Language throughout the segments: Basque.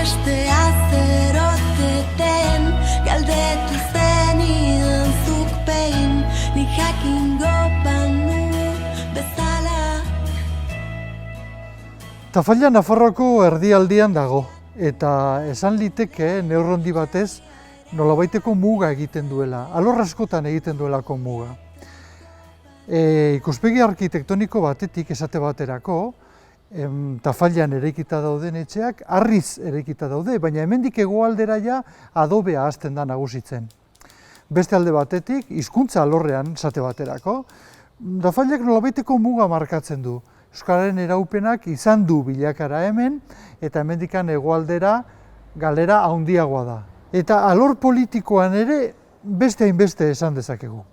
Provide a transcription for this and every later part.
hastea zeroteten, galdetu zenidan zuk behin, nik jakingo banu bezala. Tafalla Nafarroako erdialdean dago, eta esan liteke neurrondi batez nolabaiteko muga egiten duela, alor askotan egiten duelako muga. Ikuspegi arkitektoniko batetik esate baterako, Tafallan eraikita dauden etxeak harriz eraikita daude, baina hemendik hegoaldera ja adobea hasten da nagusitzen. Beste alde batetik, hizkuntza alorrean esate baterako, Tafallak nolabaiteko muga markatzen du. Euskararen eraupenak izan du bilakara hemen, eta hemendikan hegoaldera galera handiagoa da. Eta alor politikoan ere beste hainbeste esan dezakegu.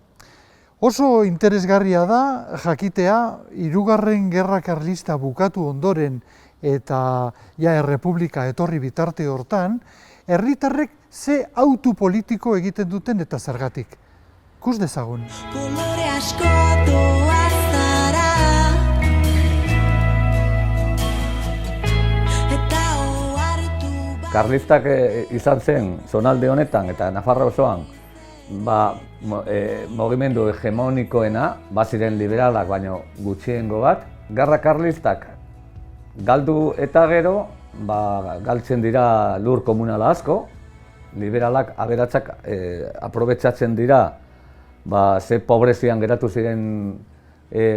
Oso interesgarria da jakitea Hirugarren Gerra Karlista bukatu ondoren eta errepublika etorri bitarte hortan, herritarrek ze autu politiko egiten duten eta zergatik. Ikus dezagun. Kolore asko doa zara, eta ohartu Karlistak izan zen zonalde honetan eta Nafarroa osoan mugimendu hegemonikoena, baziren liberalak baino gutxiengo bat. Gerra Karlistak galdu eta gero, galtzen dira lur komunala asko, liberalak aberatsak aprobetxatzen dira ze pobrezian geratu ziren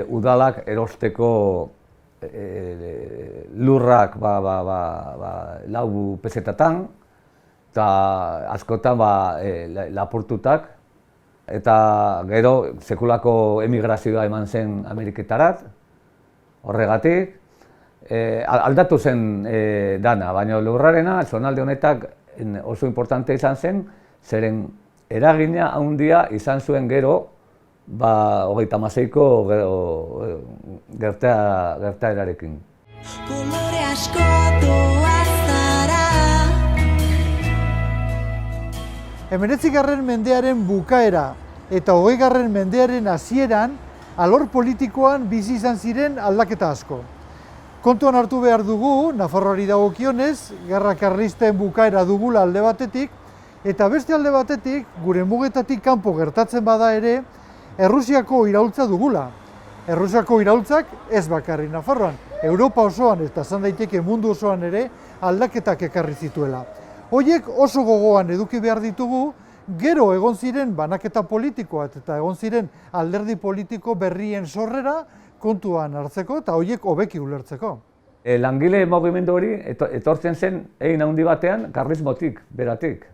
udalak erosteko lurrak 4 pesetatan, eta askotan lapurtutak, eta gero sekulako emigrazioa eman zen Ameriketarat, horregatik. Aldatu zen dana, baina lurrarena, zonalde honetak oso importante izan zen, zeren eragina handia izan zuen gero, 36ko gertaerarekin. kolore asko doa zara. 19. mendearen bukaera eta 20. mendearen hasieran alor politikoan bizi izan ziren aldaketa asko. Kontuan hartu behar dugu, Nafarroari dagokionez, Gerra Karlisten bukaera dugula alde batetik, eta beste alde batetik, gure mugetatik kanpo gertatzen bada ere, Errusiako iraultza dugula. Errusiako iraultzak ez bakarrik Nafarroan, Europa osoan eta esan daiteke mundu osoan ere aldaketak ekarri zituela. Horiek oso gogoan eduki behar ditugu, gero egon ziren banaketa politikoa eta egon ziren alderdi politiko berrien sorrera kontuan hartzeko eta horiek hobeki ulertzeko. Langile mugimendu hori etortzen zen egin handi batean karlismotik, beratik.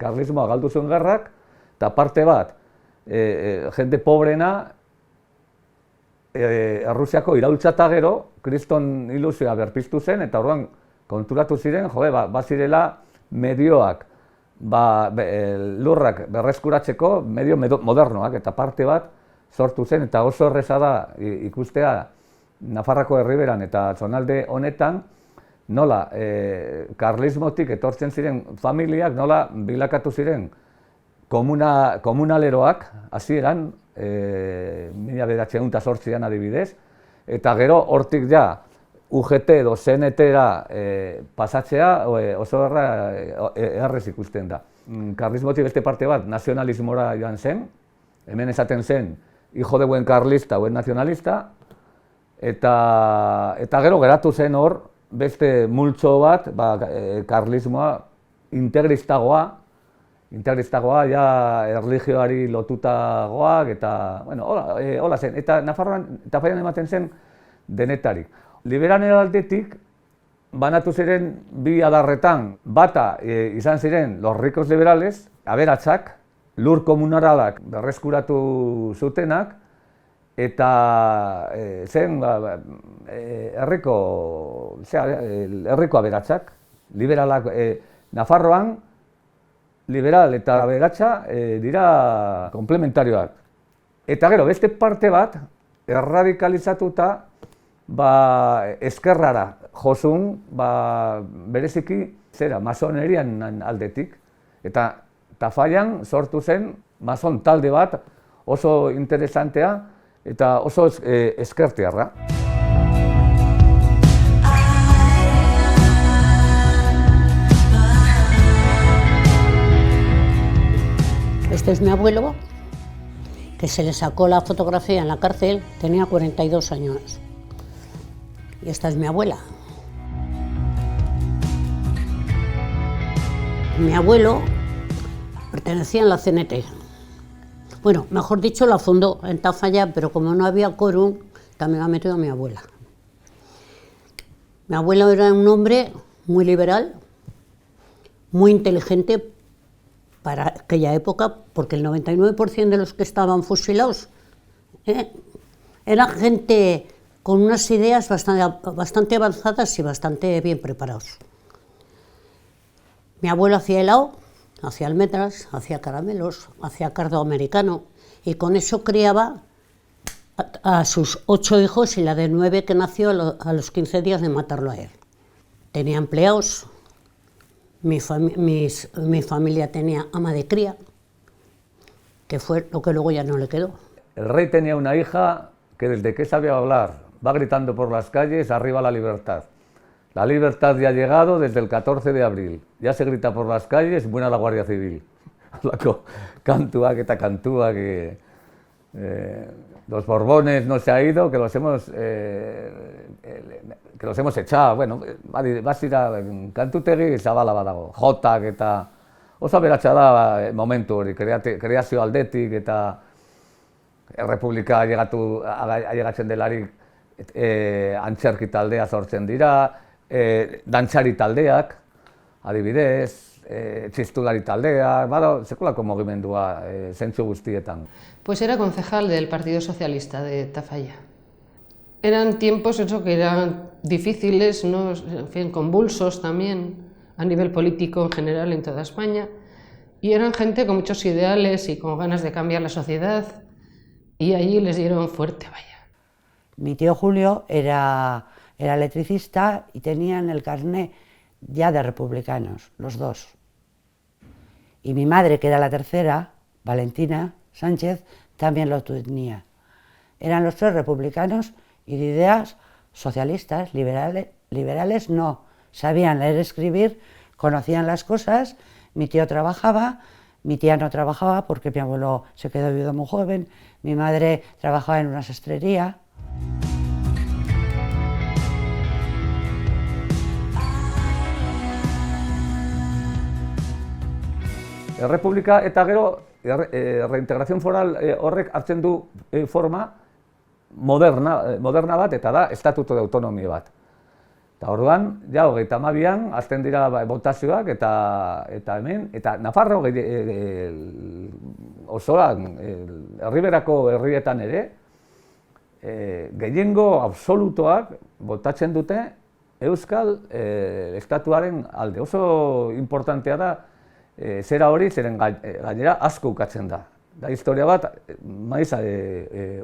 Karlismoa galdu zuen gerrak, eta parte bat, jende pobrena, Errusiako iraultza eta gero, kriston ilusioa berpiztu zen, eta orduan konturatu ziren, bazirela medioak, lurrak berreskuratzeko medio modernoak, eta parte bat sortu zen, eta oso erreza da ikustea Nafarroako herriberan eta zonalde honetan, nola karlismotik etortzen ziren familiak, nola bilakatu ziren komunaleroak, hasieran, 1908an adibidez, eta gero hortik ja UGT edo CNT-era pasatzea oso errez ikusten da. Karlismotik beste parte bat nazionalismora joan zen, hemen esaten zen hijo de buen carlista, buen nacionalista, eta gero geratu zen hor beste multzo bat, karlismoa integristagoa, ja erlijioari lotutagoak, eta, hola zen, eta Nafarroan, Tafallan ematen zen denetarik. Liberalen aldetik, banatu ziren bi adarretan, bata izan ziren los ricos liberales, aberatsak, lur komunalak berreskuratu zutenak, eta zen herriko aberatsak, liberalak Nafarroan, liberal eta aberatsa dira komplementarioak. Eta gero, beste parte bat, erradikalizatuta, eskerrara josun, bereziki, masonerian aldetik. Eta Tafallan sortu zen mason talde bat oso interesantea eta oso eskertiarra. Este es mi abuelo, que se le sacó la fotografía en la cárcel, tenía 42 años. Y esta es mi abuela. Mi abuelo pertenecía a la CNT. Bueno, mejor dicho, la fundó en Tafalla, pero como no había quórum, también ha metido a mi abuela. Mi abuelo era un hombre muy liberal, muy inteligente para aquella época, porque el 99% de los que estaban fusilados era gente con unas ideas bastante avanzadas y bastante bien preparados. Mi abuelo hacía helado, hacía almendras, hacía caramelos, hacía cardo americano, y con eso criaba a sus 8 hijos y la de 9 que nació a los 15 días de matarlo a él. Tenía empleados. Mi familia tenía ama de cría, que fue lo que luego ya no le quedó. El rey tenía una hija que desde que sabía hablar va gritando por las calles, arriba la libertad. La libertad ya ha llegado desde el 14 de abril. Ya se grita por las calles, buena la Guardia Civil. Kantuak eta kantuak, los Borbones no se ha ido, que los hemos echado. Bueno, basira kantutegi zabala badago. Jotak eta oso aberatsa da momentu hori, kreazio aldetik eta Errepublika ailegatzen delarik antzerki taldea sortzen dira, dantzari taldeak, adibidez, txistulari taldea, bada sekulako mugimendua zentzu guztietan. Pues era concejal del Partido Socialista de Tafalla. Eran tiempos que eran difíciles, ¿no? En fin, convulsos también, a nivel político en general en toda España, y eran gente con muchos ideales y con ganas de cambiar la sociedad, y allí les dieron fuerte, vaya. Mi tío Julio era electricista y tenían el carné ya de republicanos, los dos. Y mi madre, que era la tercera, Valentina Sánchez, también lo tenía. Eran los 3 republicanos y de ideas socialistas, liberales no. Sabían leer y escribir, conocían las cosas. Mi tío trabajaba, mi tía no trabajaba porque mi abuelo se quedó viudo muy joven, mi madre trabajaba en una sastrería. Errepublika eta gero reintegrazio foral horrek hartzen du forma moderna bat, eta da estatuto de autonomia bat. Eta orduan, ja, 32an hasten dira botazioak eta hemen, eta Nafarro osoan, herriberako herrietan ere, gehiengo absolutoak botatzen dute Euskal estatuaren alde. Oso importantea da, zera hori, zeren gainera asko ukatzen da. Da historia bat, maiz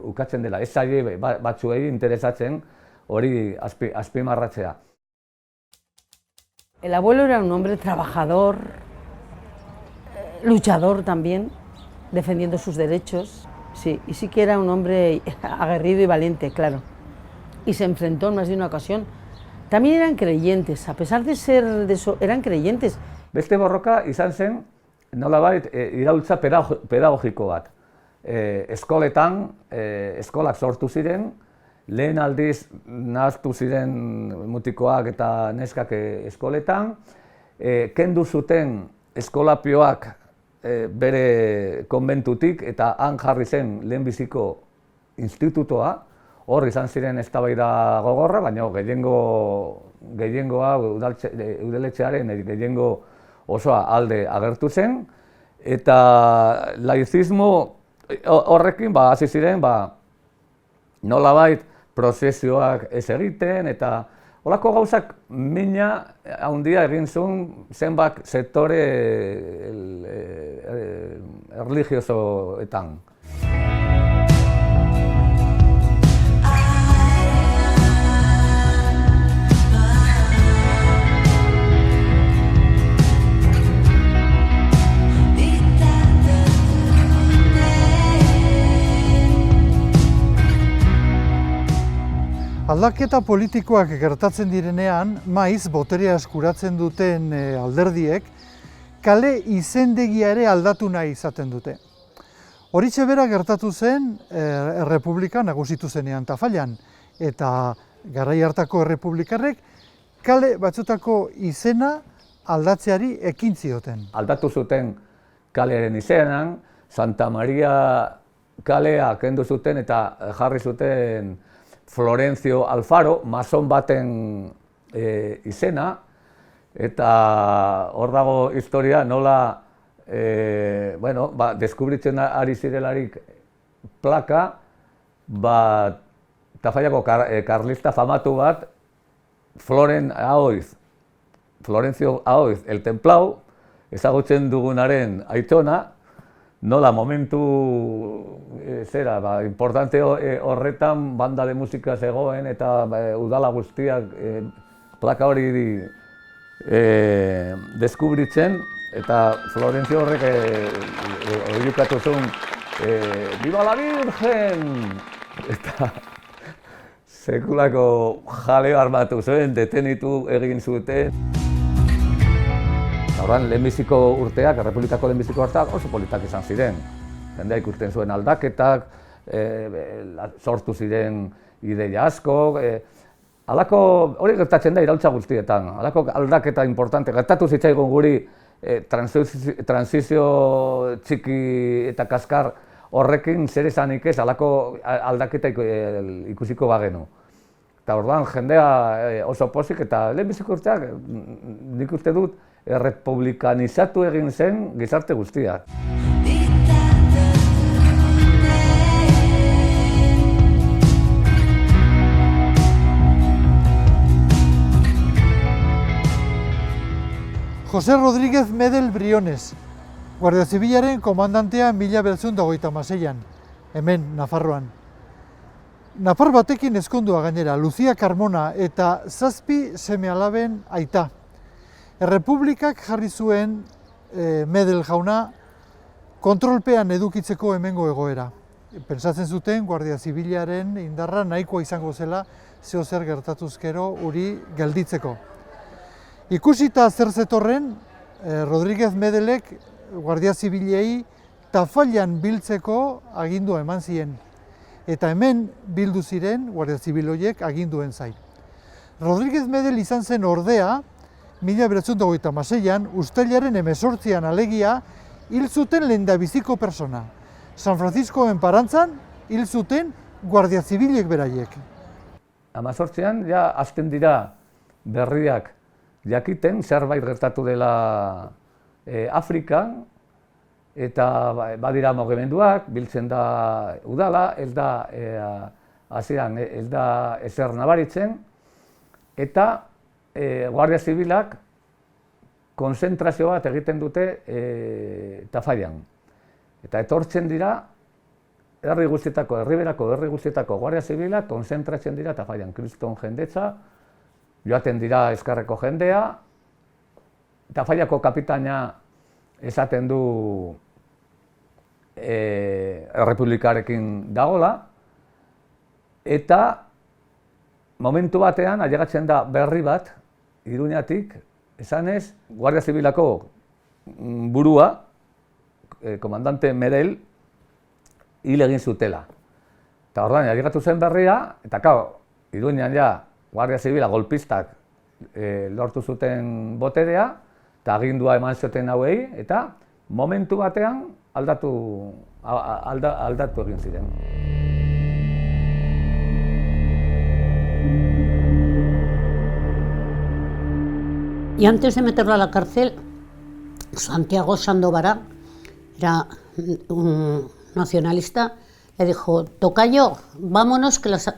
ukatzen dela, ez zaie batzuei interesatzen hori azpimarratzea. El abuelo era un hombre trabajador, luchador también, defendiendo sus derechos, sí, y sí que era un hombre aguerrido y valiente, claro. Y se enfrentó en más de una ocasión. También eran creyentes, a pesar de ser de eso, eran creyentes. Beste borroka izan zen, nolabait, iraultza pedagogiko bat. Eskoletan, eskolak sortu ziren, lehen aldiz nahaztu ziren mutikoak eta neskak eskoletan, kendu zuten eskolapioak bere konbentutik eta han jarri zen lehenbiziko institutoa, hor izan ziren eztabaida gogorra, baina gehiengoa udaletxearen gehiengo osoa alde agertu zen, eta laizismo horrekin hasi ziren nolabait prozesioak ez egiten, eta holako gauzak mina handia egin zuen zenbait sektore erlijiosoetan. Aldaketa politikoak gertatzen direnean, maiz boterea eskuratzen duten alderdiek, kale izendegia ere aldatu nahi izaten dute. Horixe bera gertatu zen Errepublika nagusitu zenean Tafallan, eta garai hartako errepublikarrek kale batzutako izena aldatzeari ekin zioten. Aldatu zuten kalearen izenan, Santa Maria kalea kendu zuten eta jarri zuten Florencio Alfaro, mason baten izena, eta hor dago historia nola deskubritzen ari zirelarik plaka, Tafallako karlista famatu bat, Florencio Aoiz el Templao, ezagutzen dugunaren aitona, nola momentu importante horretan banda de musika zegoen eta udala guztiak plaka hori deskubritzen, eta Florencio horrek oirukatu zuen Viva la Virgen! Eta sekulako jaleo armatu zuen, detenitu egin zuten. Horren, lehenbiziko urteak, Errepublikako lehenbiziko urteak oso politak izan ziren. Jendea ikusten zuen aldaketak, sortu ziren ideia asko. Halako, hori gertatzen da iraultza guztietan, halako aldaketa importante. Gertatu zitzaigun guri transizio txiki eta kaskar horrekin zer esanik ez, halako aldaketa ikusiko bagenu. Eta orduan, jendea oso pozik eta lehenbiziko urteak nik uste dut errepublikanizatu egin zen gizarte guztiak. José Rodríguez Medel Briones, Guardia Zibilaren komandantea 1936an, hemen, Nafarroan. Napar batekin ezkondua gainera, Lucia Carmona eta 7 seme-alaben aita. Errepublikak jarri zuen Medel jauna kontrolpean edukitzeko hemengo egoera. Pentsatzen zuten Guardia Zibilaren indarra nahikoa izango zela zeozer gertatuzkero uri gelditzeko. Ikusita zer zetorren, Rodríguez Medelek Guardia Zibilei Tafallan biltzeko agindua eman zien. Eta hemen bildu ziren Guardia Zibil horiek aginduen zain. Rodríguez Medel izan zen ordea, 1936an, uztailaren 18an alegia, hil zuten lehendabiziko persona. San Franciscoen parantzan, hil zuten Guardia Zibilek beraiek. 18an, ja, hasten dira berriak jakiten, zerbait gertatu dela Afrikan, eta badira mugimenduak, biltzen da udala, ez da ezer nabaritzen, eta Guardia Zibilak konzentrazio bat egiten dute Tafallan. Eta etortzen dira, herriberako herri guztietako Guardia Zibilak konzentratzen dira Tafallan. Kriston jendetza, joaten dira eskarreko jendea, Tafallako kapitaina esaten du Errepublikarekin dagola, eta momentu batean ailegatzen da berri bat, Iruñatik, esanez, Guardia Zibilako burua, komandante Medel, hil egin zutela. Eta orduan, ailegatu zen berria, eta Iruñan ja, Guardia Zibila golpistak lortu zuten boterea, eta agindua eman zuten hauei, eta momentu batean aldatu egin ziren. Y antes de meterlo a la cárcel, Santiago Sandovará, era un nacionalista, le dijo: tocayo, vámonos que las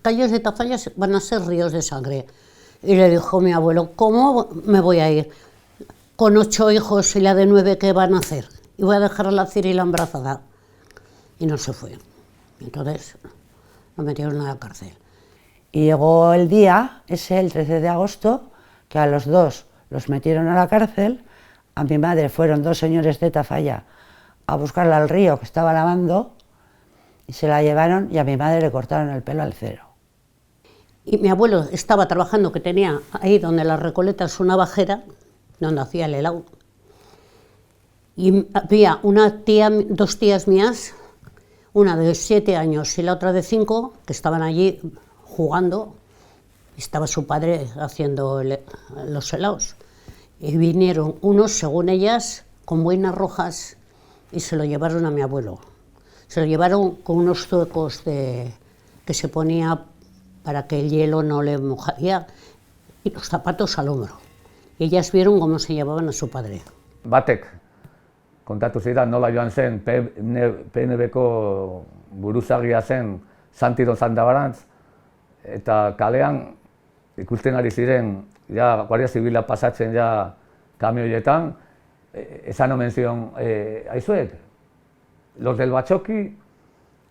calles de Tafalla van a ser ríos de sangre. Y le dijo mi abuelo: ¿cómo me voy a ir? Con 8 hijos y la de 9, ¿qué van a hacer? Y voy a dejar a la Cirila embarazada. Y no se fue. Entonces lo metieron a la cárcel. Y llegó el día, ese, el 13 de agosto, que a los 2 los metieron a la cárcel. A mi madre fueron 2 señores de Tafalla a buscarla al río que estaba lavando y se la llevaron, y a mi madre le cortaron el pelo al 0. Y mi abuelo estaba trabajando, que tenía ahí donde las Recoletas una bajera, donde hacía el helado. Y había dos tías mías, una de 7 años y la otra de 5, que estaban allí jugando. Estaba su padre haciendo los helados. Y vinieron unos, según ellas, con boinas rojas y se lo llevaron a mi abuelo. Se lo llevaron con unos zuecos que se ponía para que el hielo no le mojaría y los zapatos al hombro. Y ellas vieron cómo se llevaban a su padre. Batek kontatu zidan nola joan zen PNB-ko buruzagia zen Santidon Zandabarantz, eta kalean ikusten ari ziren, ja, Guardia Zibila pasatzen ja kamioietan, esan omen zion, aizuek, los del Batzoki,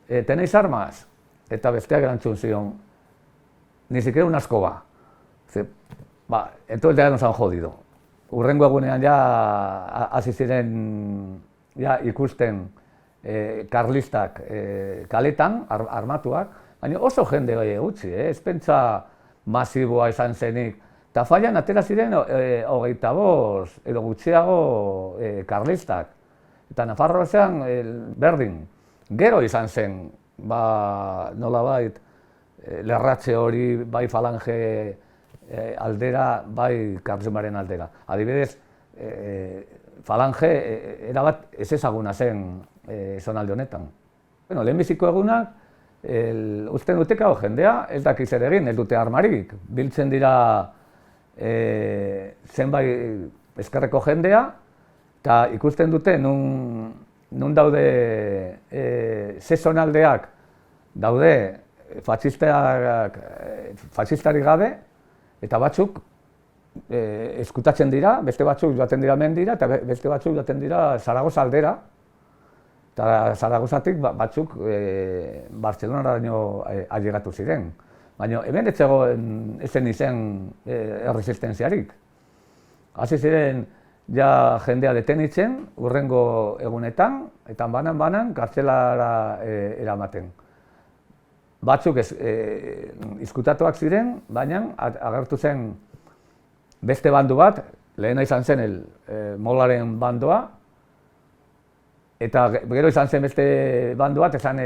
tenéis armas? Eta besteak erantzun zion, ni siquiera una escoba. Entonces ya nos han jodido. Urrengo egunean ja hasi ziren ikusten karlistak kaletan, armatuak, baina oso jende gutxi, ez pentsa masiboa izan zenik. Tafallan atera ziren 25 edo gutxiago karlistak. Eta Nafarroan berdin, gero izan zen, nolabait, lerratxe hori bai falange aldera, bai karlismoaren aldera. Adibidez, falange erabat ez ezaguna zen zonalde honetan. Lehenbiziko egunak, usten duteka jendea, ez dakiz ere egin, ez dute armarik. Biltzen dira zenbait ezkerreko jendea, eta ikusten dute nun daude ze zonaldeak daude fatxistarik gabe, eta batzuk eskutatzen dira, beste batzuk joaten dira mendira, eta beste batzuk joaten dira Zaragoza aldera, eta Zaragozatik batzuk Bartzelonaraino ailegatu ziren. Baina hemen ez zen izen erresistentziarik. Hasi ziren ja jendea detenitzen hurrengo egunetan, eta banan kartzelara eramaten. Batzuk izkutatuak ziren, baina agertu zen beste bandu bat, lehena izan zen Molaren bandoa, eta gero izan zen beste bandu bat, esan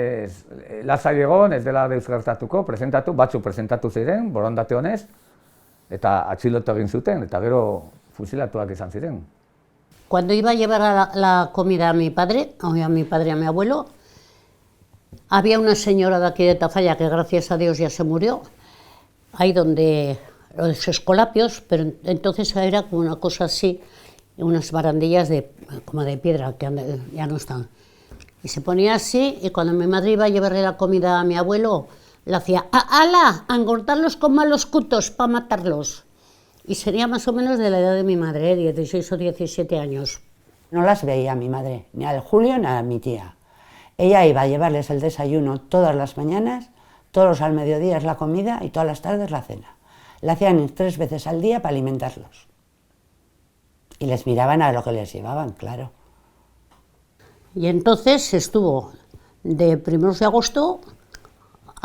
lasai egon, ez dela deus gertatuko, batzuk presentatu ziren, borondate honez, eta atxilotu egin zuten, eta gero fusilatuak izan ziren. Cuando iba a llevar la comida a mi padre y a mi abuelo, había una señora de aquí de Tafalla que gracias a Dios ya se murió, ahí donde los escolapios, pero entonces era como una cosa así, unas barandillas como de piedra que ya no están. Y se ponía así, y cuando mi madre iba a llevarle la comida a mi abuelo, le hacía ¡ala! A engordarlos con malos cutos para matarlos. Y sería más o menos de la edad de mi madre, 16 o 17 años. No las veía mi madre, ni al Julio ni a mi tía. Ella iba a llevarles el desayuno todas las mañanas, todos al mediodía la comida y todas las tardes la cena. La hacían 3 veces al día para alimentarlos. Y les miraban a lo que les llevaban, claro. Y entonces estuvo de 1 de agosto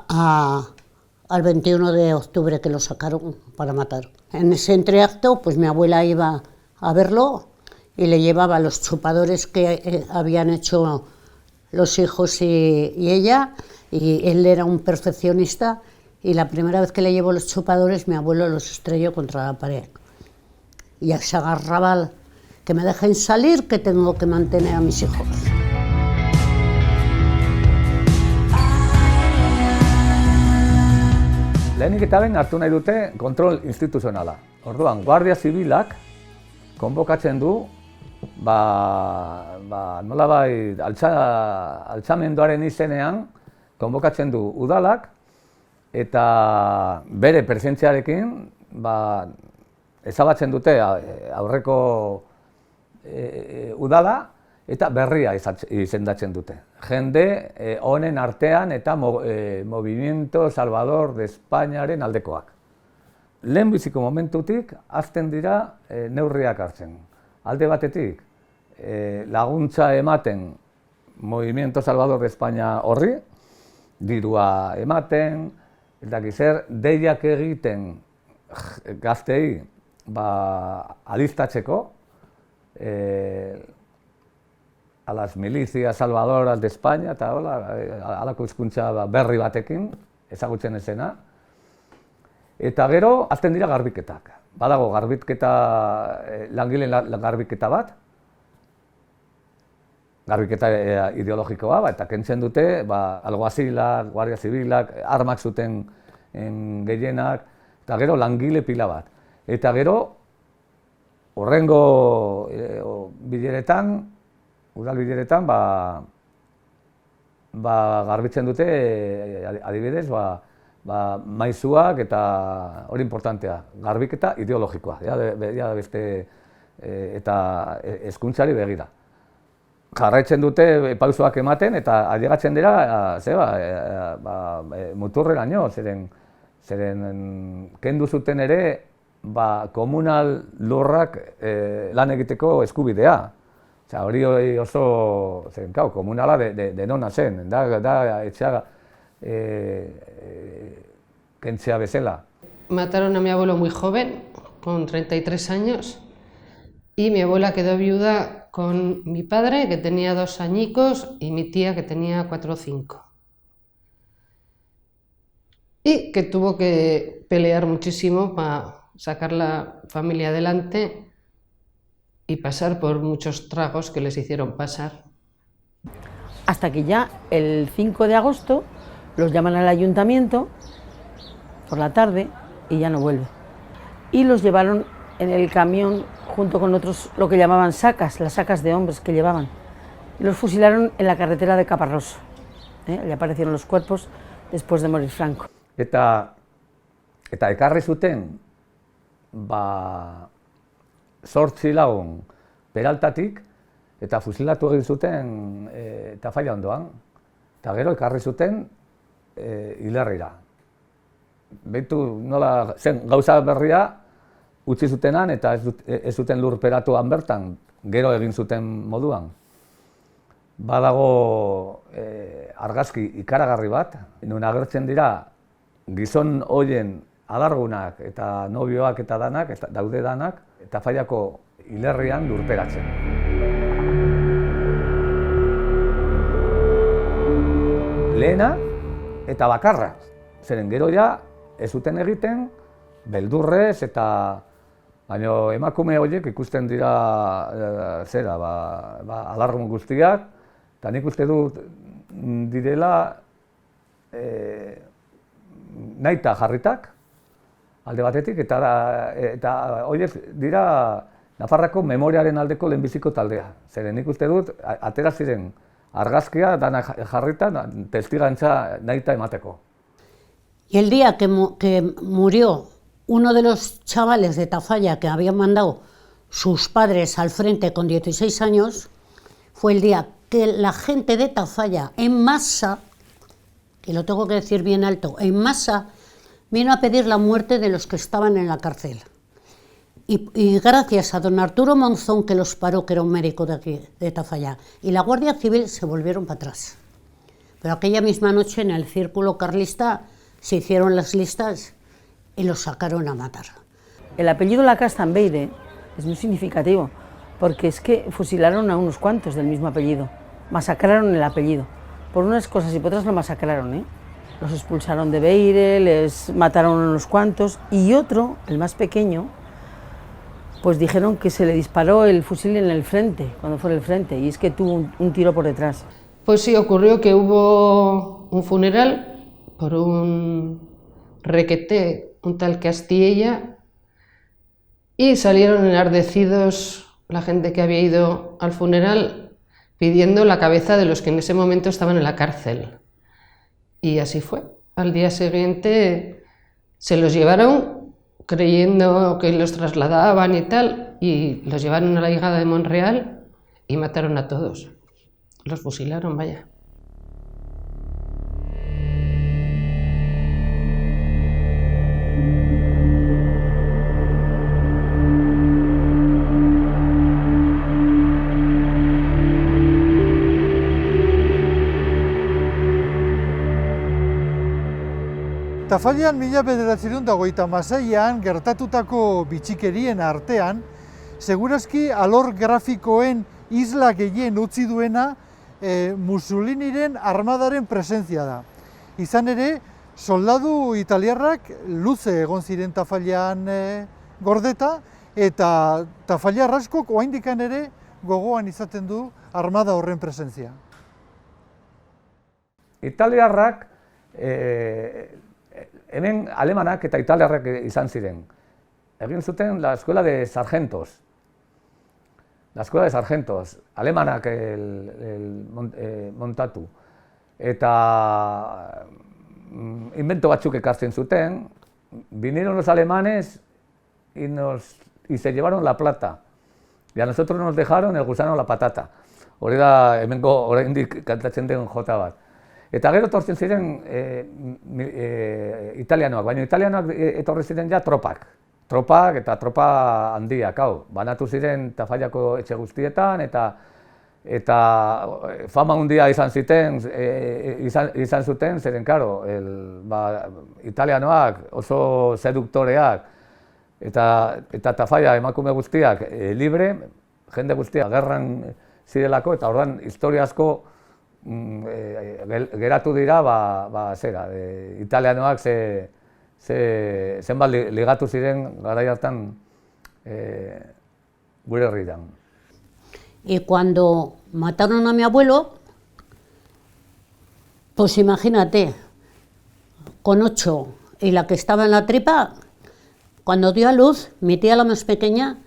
al 21 de octubre que lo sacaron para matar. En ese entreacto, pues mi abuela iba a verlo y le llevaba los chupadores que habían hecho los hijos y ella, y él era un perfeccionista, y la primera vez que le llevó los chupadores, mi abuelo los estrelló contra la pared. Y se agarraba, que me dejen salir, que tengo que mantener a mis hijos. Lehenik eta behin hartu nahi dute kontrol instituzionala. Orduan, Guardia Zibilak konbokatzen du, nolabait altxamenduaren izenean konbokatzen du udalak, eta bere presentziarekin ezabatzen dute aurreko udala eta berria izendatzen dute. Jende honen artean eta Movimiento Salvador de Españaren aldekoak. Lehenbiziko momentutik hasten dira neurriak hartzen. Alde batetik laguntza ematen Movimiento Salvador de España horri, dirua ematen, ez dakiz zer, deiak egiten gaztei alistatzeko, a las milicias salvadoras de España, eta halako hizkuntza berri batekin, ezagutzen ezena. Eta gero, azten dira garbiketak. Badago garbiketa, langileen garbiketa bat, garbiketa ideologikoa, eta kentzen dute, alguazilak, guardia zibilak, armak zuten gehienak, eta gero langile pila bat. Eta gero, horrengo bileretan, udal bileretan, garbitzen dute, adibidez, maizuak eta hori importantea, garbiketa ideologikoa, beste eta hezkuntzari begira. Jarraitzen dute pausoak ematen eta ailegatzen dira, muturreraino, zeren kendu zuten ere komunal lurrak lan egiteko eskubidea. Hori oso, komunala denona zen, da etxea kentzea bezala. Mataron a mi abuelo muy joven, con 33 años, y mi abuela quedó viuda con mi padre, que tenía 2 añicos, y mi tía, que tenía 4 o 5. Y que tuvo que pelear muchísimo para sacar la familia adelante y pasar por muchos tragos que les hicieron pasar. Hasta que ya el 5 de agosto los llaman al ayuntamiento por la tarde y ya no vuelve. Y los llevaron en el camión junto con otros, lo que llamaban sacas, las sacas de hombres que llevaban. Y los fusilaron en la carretera de Caparroso. Allí aparecieron los cuerpos después de morir Franco. Eta ekarri zuten, 8 lagun Peraltatik, eta fusilatu egin zuten Tafalla ondoan. Eta gero ekarri zuten Hilerrira. Beitu nola zen gauza berria utzi zutenan eta ez zuten lurperatuan bertan, gero egin zuten moduan. Badago argazki ikaragarri bat, non agertzen dira gizon hoien adargunak eta nobioak eta danak, daude danak, Tafallako Hilerrian lurperatzen. Lehena eta bakarra, zeren gero ja ez zuten egiten, beldurrez eta baino emakume horiek ikusten dira alargun guztiak, eta nik uste dut direla nahita jarritak, alde batetik, eta horiek dira Nafarrako memoriaren aldeko lehenbiziko taldea. Zeren nik uste dut, atera ziren argazkia, dana jarrita, testigantza nahita emateko. Y el día que murió uno de los chavales de Tafalla que habían mandado sus padres al frente con 16 años, fue el día que la gente de Tafalla, en masa, y lo tengo que decir bien alto, en masa, vino a pedir la muerte de los que estaban en la cárcel. Y gracias a don Arturo Monzón, que los paró, que era un médico de aquí, de Tafalla, y la Guardia Civil, se volvieron para atrás. Pero aquella misma noche en el círculo carlista se hicieron las listas y los sacaron a matar. El apellido Lacastambeire es muy significativo, porque es que fusilaron a unos cuantos del mismo apellido, masacraron el apellido. Por unas cosas y por otras lo masacraron, Los expulsaron de Beire, les mataron a unos cuantos, y otro, el más pequeño, pues dijeron que se le disparó el fusil en el frente, cuando fue en el frente, y es que tuvo un tiro por detrás. Pues sí, ocurrió que hubo un funeral por un requeté, un tal Castilla, y salieron enardecidos la gente que había ido al funeral pidiendo la cabeza de los que en ese momento estaban en la cárcel. Y así fue. Al día siguiente se los llevaron creyendo que los trasladaban y tal, y los llevaron a la llegada de Monreal y mataron a todos. Los fusilaron, vaya. Tafallan 1926an gertatutako bitxikerien artean, segurazki alor grafikoen isla gehien utzi duena Mussoliniren armadaren presentzia da. Izan ere, soldadu italiarrak luze egon ziren Tafallan gordeta, eta Tafallar askok oraindikan ere gogoan izaten du armada horren presentzia. Italiarrak, hemen alemanak eta italiarrak izan ziren. Egin zuten la escuela de sargentos. La escuela de sargentos, alemanak montatu. Eta invento batzuk ekartzen zuten, vinieron los alemanes y se llevaron la plata. Y a nosotros nos dejaron el gusano la patata. Hori da, hemengo oraindik kantatzen den jota bat. Eta gero etortzen ziren italianoak, baina italianoak etorri ziren ja tropak. Tropak eta tropa handiak, hau, banatu ziren Tafallako etxe guztietan, eta fama handia izan zuten, zeren, karo, italianoak oso seduktoreak, eta Tafalla emakume guztiak libre, jende guztiak gerran zirelako, eta orduan historia asko geratu dira, italianoak zenbat ligatu ziren garai hartan gure herrian. Y cuando mataron a mi abuelo, pues imagínate, con 8 y la que estaba en la tripa, cuando dio a luz, mi tía la más pequeña,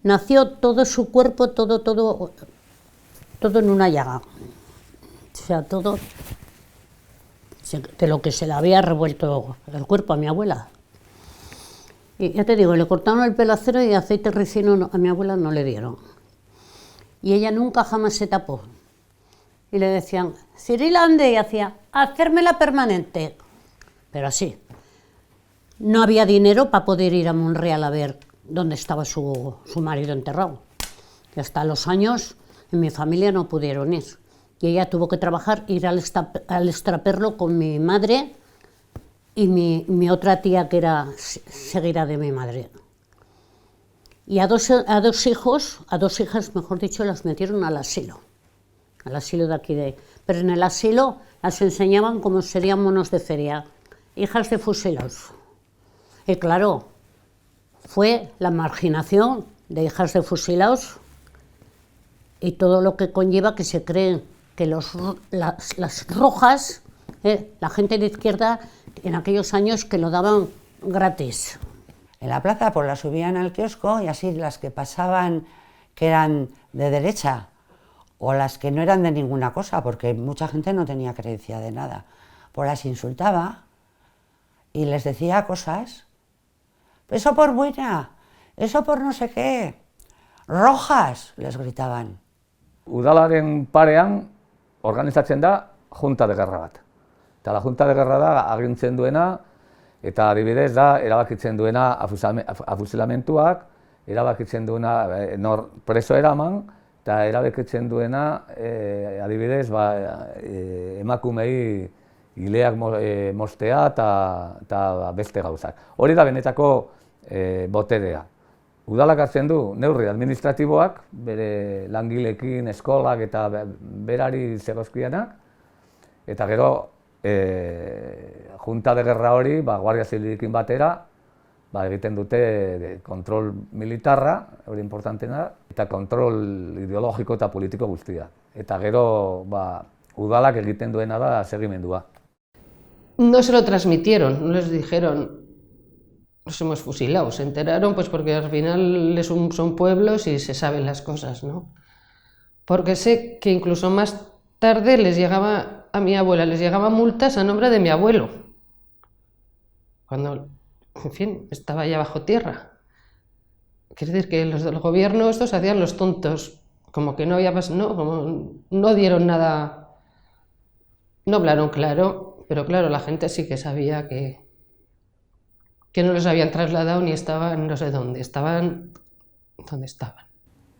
nació todo su cuerpo, todo en una llaga. O sea, todo de lo que se le había revuelto el cuerpo a mi abuela. Y ya te digo, le cortaron el pelo a cero y aceite ricino a mi abuela no le dieron. Y ella nunca jamás se tapó. Y le decían, Cirilande, y hacía, hacérmela permanente. Pero así. No había dinero para poder ir a Monreal a ver dónde estaba su marido enterrado. Y hasta los años en mi familia no pudieron ir. Y ella tuvo que trabajar, ir al extraperlo con mi madre y mi otra tía que era seguida de mi madre. Y a dos hijas, mejor dicho, las metieron al asilo de aquí pero en el asilo las enseñaban como serían monos de feria, hijas de fusilados. Y claro, fue la marginación de hijas de fusilados y todo lo que conlleva que se creen que las rojas, la gente de izquierda en aquellos años que lo daban gratis. En la plaza pues las subían al kiosco y así las que pasaban que eran de derecha o las que no eran de ninguna cosa, porque mucha gente no tenía creencia de nada, pues las insultaba y les decía cosas. Eso por buena, eso por no sé qué, rojas, les gritaban. Udalaren parean organizatzen da junta de guerra bat. Eta la junta de guerra da agintzen duena, eta adibidez da erabakitzen duena afusilamentuak, erabakitzen duena nor preso eraman, eta erabakitzen duena adibidez emakumei ileak mostea eta beste gauzak. Hori da benetako boterea. Udalak hartzen du neurri administratiboak, bere langilekin, eskolak eta berari zegozkianak, eta gero junta de guerra hori, Guardia Zibilekin batera, egiten dute kontrol militarra, hori importantena, eta kontrol ideologiko eta politiko guztia. Eta gero udalak egiten duena da segimendua. No se lo transmitieron, no les dijeron, nos hemos fusilado, se enteraron pues porque al final son pueblos y se saben las cosas, ¿no? Porque sé que incluso más tarde les llegaba a mi abuela, les llegaban multas a nombre de mi abuelo, cuando, en fin, estaba ya bajo tierra. Quiere decir que los del gobierno estos hacían los tontos, como que no había pasado, como no dieron nada, no hablaron claro, pero claro, la gente sí que sabía que no los habían trasladado ni estaban no sé dónde, estaban donde estaban.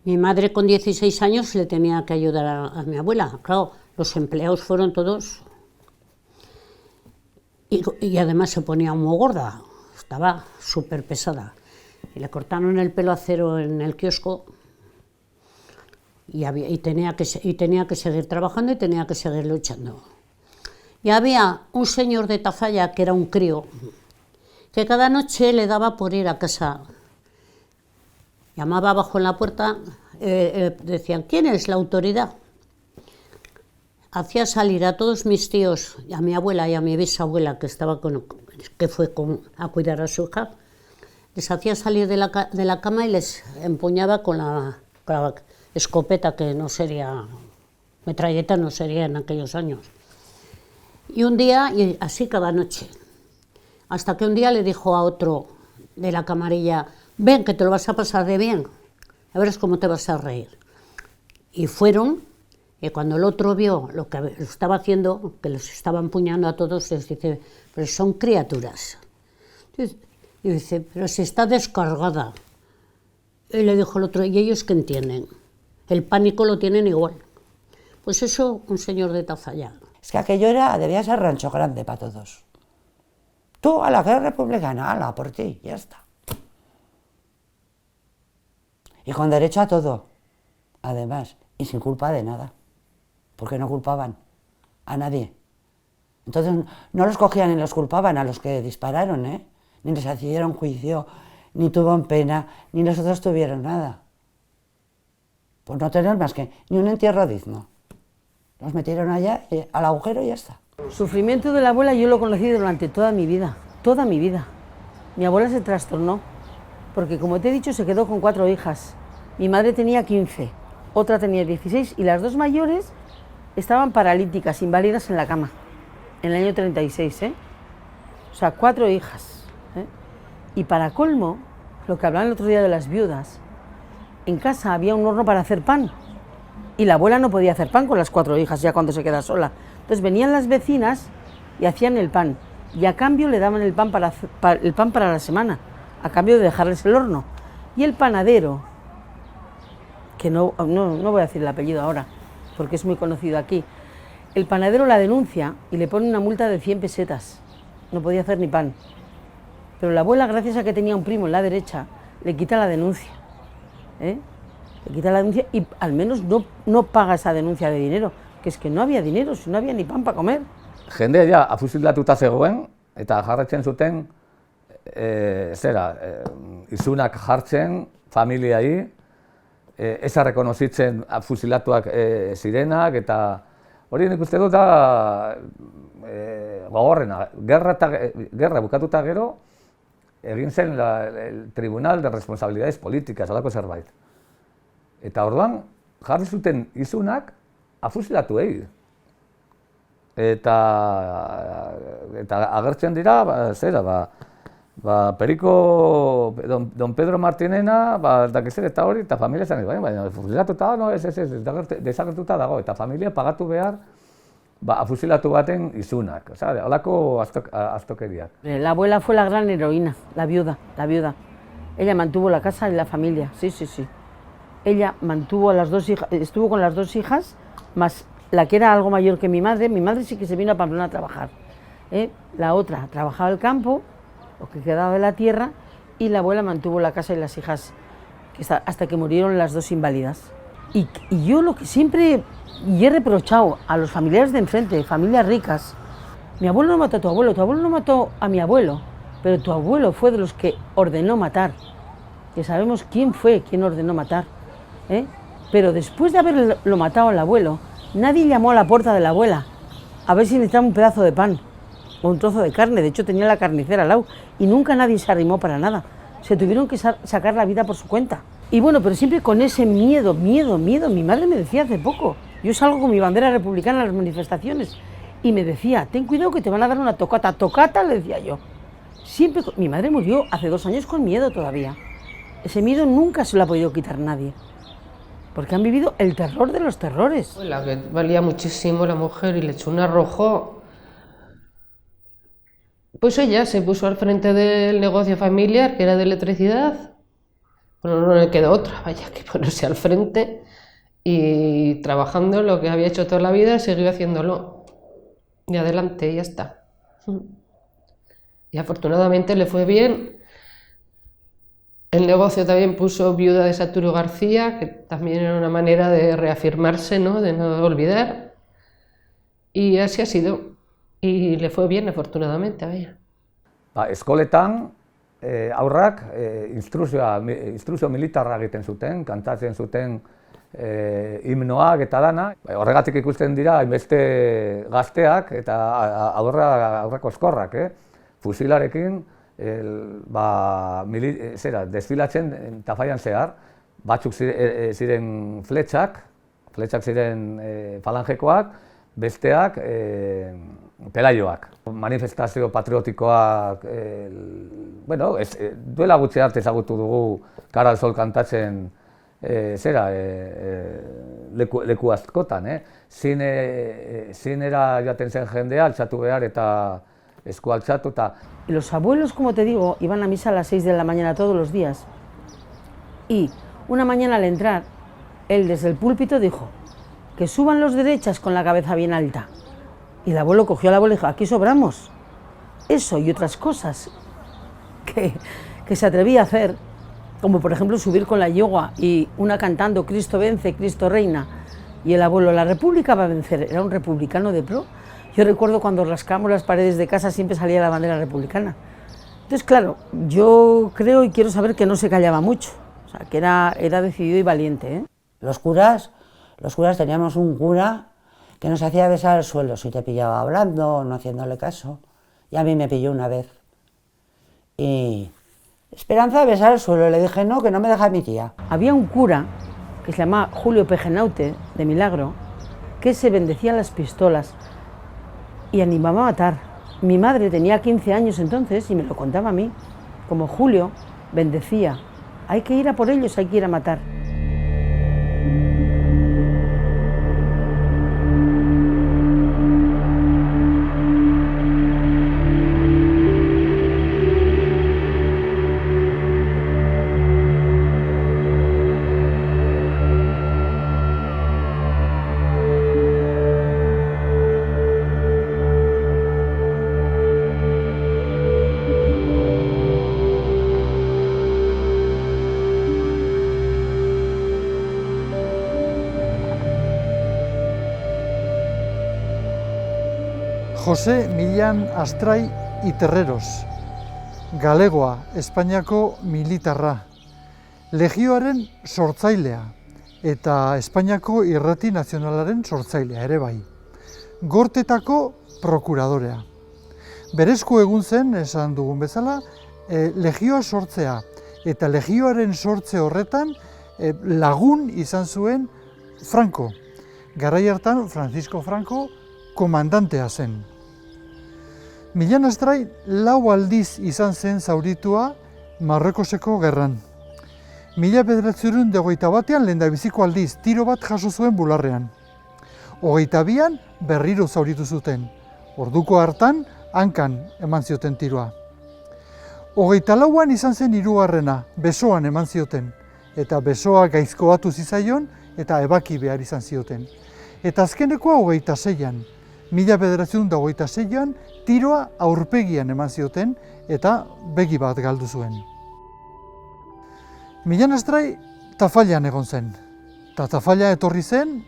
Mi madre con 16 años le tenía que ayudar a mi abuela. Claro, los empleados fueron todos y además se ponía muy gorda, estaba súper pesada. Y le cortaron el pelo a cero en el kiosco y tenía que seguir trabajando y tenía que seguir luchando. Y había un señor de Tafalla, que era un crío, que cada noche le daba por ir a casa. Llamaba abajo en la puerta, decían, ¿quién es la autoridad? Hacía salir a todos mis tíos, a mi abuela y a mi bisabuela, que fue a cuidar a su hija, les hacía salir de la cama y les empuñaba con la escopeta, que no sería, metralleta no sería en aquellos años. Y un día, y así cada noche, hasta que un día le dijo a otro de la camarilla, ven que te lo vas a pasar de bien, a ver cómo te vas a reír. Y fueron, y cuando el otro vio lo que estaba haciendo, que los estaba empuñando a todos, les dice, pero son criaturas. Y dice, pero si está descargada. Y le dijo el otro, ¿y ellos qué entienden? El pánico lo tienen igual. Pues eso, un señor de Tafalla. Es que aquello debía ser rancho grande para todos. Tú a la guerra republicana, ala, por ti, ya está. Y con derecho a todo, además, y sin culpa de nada, porque no culpaban a nadie. Entonces no los cogían ni los culpaban a los que dispararon, ni les hicieron juicio, ni tuvieron pena, ni los otros tuvieron nada. Pues no tener más que ni un entierro digno. Los metieron allá, al agujero y ya está. El sufrimiento de la abuela yo lo conocí durante toda mi vida, toda mi vida. Mi abuela se trastornó, porque como te he dicho, se quedó con 4 hijas. Mi madre tenía 15, otra tenía 16 y las 2 mayores estaban paralíticas, inválidas en la cama, en el año 36, O sea, 4 hijas, Y para colmo, lo que hablaban el otro día de las viudas, en casa había un horno para hacer pan, y la abuela no podía hacer pan con las 4 hijas ya cuando se queda sola. Entonces venían las vecinas y hacían el pan, y a cambio le daban el pan para la semana, a cambio de dejarles el horno. Y el panadero, que no voy a decir el apellido ahora, porque es muy conocido aquí, el panadero la denuncia y le pone una multa de 100 pesetas. No podía hacer ni pan. Pero la abuela, gracias a que tenía un primo en la derecha, le quita la denuncia. Le quita la denuncia y al menos no paga esa denuncia de dinero, que es que no había dinero, si no había ni pan para comer. Jendea ja afusilatuta zegoen, eta jarraitzen zuten, izunak jartzen familiai, ez errekonozitzen fusilatuak zirenak, eta hori nik uste dut da gogorrena. Gerra bukatuta gero, egin zen el Tribunal de Responsabilidades Políticas, alako zerbait. Eta orduan, jarri zuten izunak afusilatuei. Eta agertzen dira, Periko, don Pedro Martinena, dakizer eta hori, eta familia zan, baina fusilatuta, no, ez, desagertuta dago, eta familia pagatu behar afusilatu baten izunak. Holako aztokeriak. La abuela fue la gran heroína, la viuda. Ella mantuvo la casa y la familia, sí. Ella mantuvo a las 2 hijas, estuvo con las 2 hijas, más la que era algo mayor que mi madre sí que se vino a Pamplona a trabajar. La otra trabajaba el campo, lo que quedaba de la tierra, y la abuela mantuvo la casa y las hijas hasta que murieron las 2 inválidas. Y yo lo que siempre he reprochado a los familiares de enfrente, familias ricas, mi abuelo no mató a tu abuelo no mató a mi abuelo, pero tu abuelo fue de los que ordenó matar, que sabemos quién fue quien ordenó matar. Pero después de haberlo matado al abuelo, nadie llamó a la puerta de la abuela a ver si necesitaba un pedazo de pan o un trozo de carne. De hecho tenía la carnicera al lado y nunca nadie se arrimó para nada. Se tuvieron que sacar la vida por su cuenta. Y bueno, pero siempre con ese miedo. Mi madre me decía hace poco, yo salgo con mi bandera republicana a las manifestaciones y me decía, ten cuidado que te van a dar una tocata. Tocata, le decía yo. Siempre, mi madre murió hace 2 años con miedo todavía. Ese miedo nunca se lo ha podido quitar nadie. Porque han vivido el terror de los terrores. La que valía muchísimo la mujer y le echó un arrojo. Pues ella se puso al frente del negocio familiar, que era de electricidad. Bueno, no le quedó otra, vaya, que ponerse al frente y trabajando lo que había hecho toda la vida, siguió haciéndolo. Y adelante, y ya está. Y afortunadamente le fue bien. El negocio también puso viuda de Saturo García, que también era una manera de reafirmarse, ¿no? De no olvidar. Y así ha sido. Y le fue bien, afortunadamente, vaya. Eskoletan aurrak instruzio militarra egiten zuten, kantatzen zuten himnoak eta dana. Horregatik ikusten dira hainbeste gazteak eta aurrak oskorrak, fusilarekin desfilatzen Tafallan zehar. Batzuk ziren fletxak ziren falangekoak, besteak pelaioak. Manifestazio patriotikoak, duela gutxi arte ezagutu dugu Cara al Sol kantatzen leku askotan. Zinera joaten zen jendea, altxatu behar eta esku altxatu. Y los abuelos, como te digo, iban a misa a las 6 de la mañana todos los días. Y una mañana al entrar, él desde el púlpito dijo que suban los derechas con la cabeza bien alta. Y el abuelo cogió a la abuela y dijo, aquí sobramos. Eso y otras cosas que se atrevía a hacer, como por ejemplo subir con la yegua y una cantando Cristo vence, Cristo reina, y el abuelo, la República va a vencer, era un republicano de pro. Yo recuerdo cuando rascamos las paredes de casa siempre salía la bandera republicana. Entonces, claro, yo creo y quiero saber que no se callaba mucho, o sea, que era decidido y valiente. Los curas teníamos un cura que nos hacía besar el suelo si te pillaba hablando o no haciéndole caso. Y a mí me pilló una vez. Y Esperanza de besar el suelo, le dije no, que no me deja mi tía. Había un cura que se llamaba Julio Pejenaute, de Milagro, que se bendecía las pistolas y animaba a matar. Mi madre tenía 15 años entonces y me lo contaba a mí, como Julio bendecía. Hay que ir a por ellos, hay que ir a matar. Jose Millán Astray y Terreros, galegoa, Espainiako militarra, legioaren sortzailea eta Espainiako irrati nazionalaren sortzailea ere bai. Gortetako prokuradorea. Berezko egun zen, esan dugun bezala, legioa sortzea eta legioaren sortze horretan lagun izan zuen Franco. Garai hartan Francisco Franco komandantea zen. Millán Astray 4 aldiz izan zen zauritua Marrokoseko gerran. 1921 lehendabiziko aldiz tiro bat jaso zuen bularrean. 22an berriro zauritu zuten. Orduko hartan hankan eman zioten tiroa. 24an izan zen 3. besoan eman zioten. Eta besoa gaizkoatu zizaion eta ebaki behar izan zioten. Eta azkenekoa 26an. 1926an tiroa aurpegian eman zioten eta begi bat galdu zuen. Millán Astray Tafallan egon zen. Tafalla etorri zen,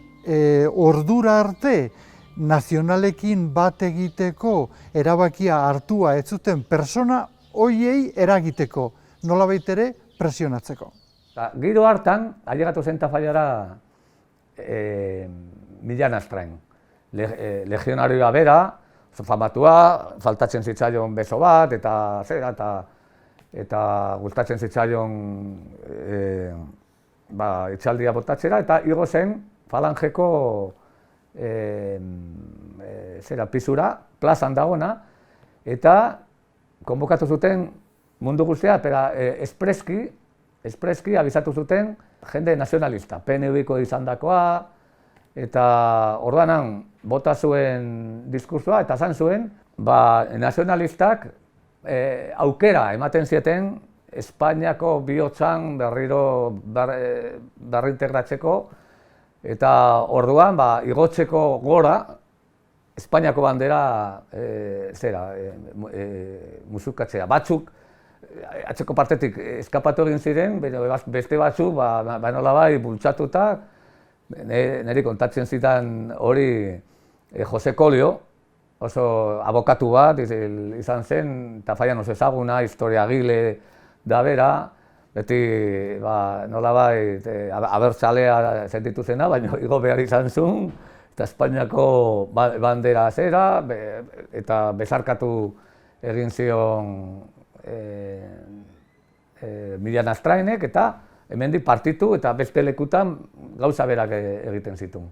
ordura arte nazionalekin bat egiteko erabakia hartua ez zuten persona hoiei eragiteko, nolabait ere presionatzeko. Giro hartan, ailegatu zen Tafallara Millán Astray. Legionarioa bera, famatua, faltatzen zitzaion beso bat, eta gustatzen zitzaion etxaldia botatzera, eta igo zen falangeko pisura, plazan dagoena, eta konbokatu zuten mundu guztia, eta espreski abizatu zuten jende nazionalista, PNV-ko izandakoa, eta ordanan bota zuen diskursoa eta zan zuen, nazionalistak aukera ematen zieten Espainiako bihotzan berriro berrintegratzeko eta orduan igotzeko gora Espainiako bandera musukatzea. Batzuk atzeko partetik eskapatu egin ziren, beste batzu, nolabait bultzatuta, niri kontatzen zidan hori Jose Kolio, oso abokatu bat izan zen, Tafallan oso ezaguna, historiagile da bera, beti nolabait abertzalea sentitu zena, baina igo behar izan zuen, eta Espainiako bandera zera, eta bezarkatu egin zion Miriam Astrainek, eta hemendik partitu eta beste lekutan gauza berak egiten zituen.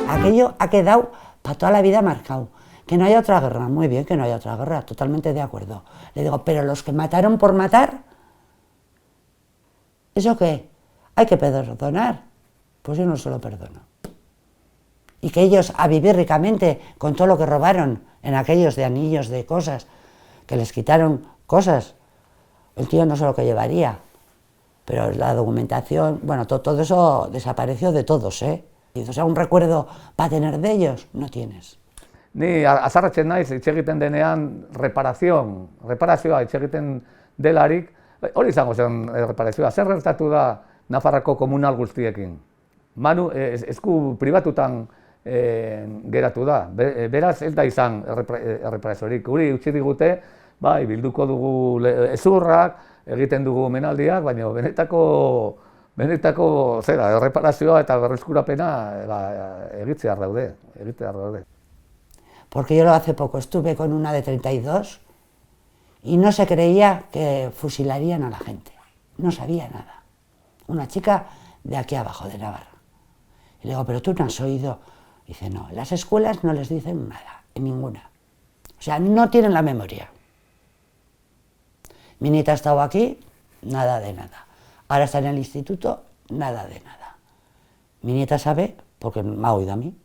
Aquello ha quedado para toda la vida marcado. Que no haya otra guerra, muy bien que no haya otra guerra, totalmente de acuerdo. Le digo, pero los que mataron por matar, ¿eso qué? Hay que perdonar. Pues yo no se lo perdono. Y que ellos, a vivir ricamente con todo lo que robaron en aquellos de anillos, de cosas, que les quitaron cosas, el tío no sé lo que llevaría. Pero la documentación, bueno, todo eso desapareció de todos, ¿eh? O sea, un recuerdo para tener de ellos, no tienes. Ni azarratzen naiz, hitz egiten denean reparazioa hitz egiten delarik, hori izango zen reparazioa. Zer gertatu da Nafarrako komunal guztiekin? Manu, esku pribatutan geratu da, beraz ez da izan erreparaziorik. Guri utzi digute, bai, bilduko dugu ezurrak, egiten dugu omenaldiak, baina benetako zera, erreparazioa eta berreskurapena egitear daude. Porque yo hace poco estuve con una de 32 y no se creía que fusilarían a la gente, no sabía nada. Una chica de aquí abajo, de Navarra. Y le digo, ¿pero tú no has oído? Dice, no, en las escuelas no les dicen nada, en ninguna. O sea, no tienen la memoria. Mi nieta ha estado aquí, nada de nada. Ahora está en el instituto, nada de nada. Mi nieta sabe, porque me ha oído a mí.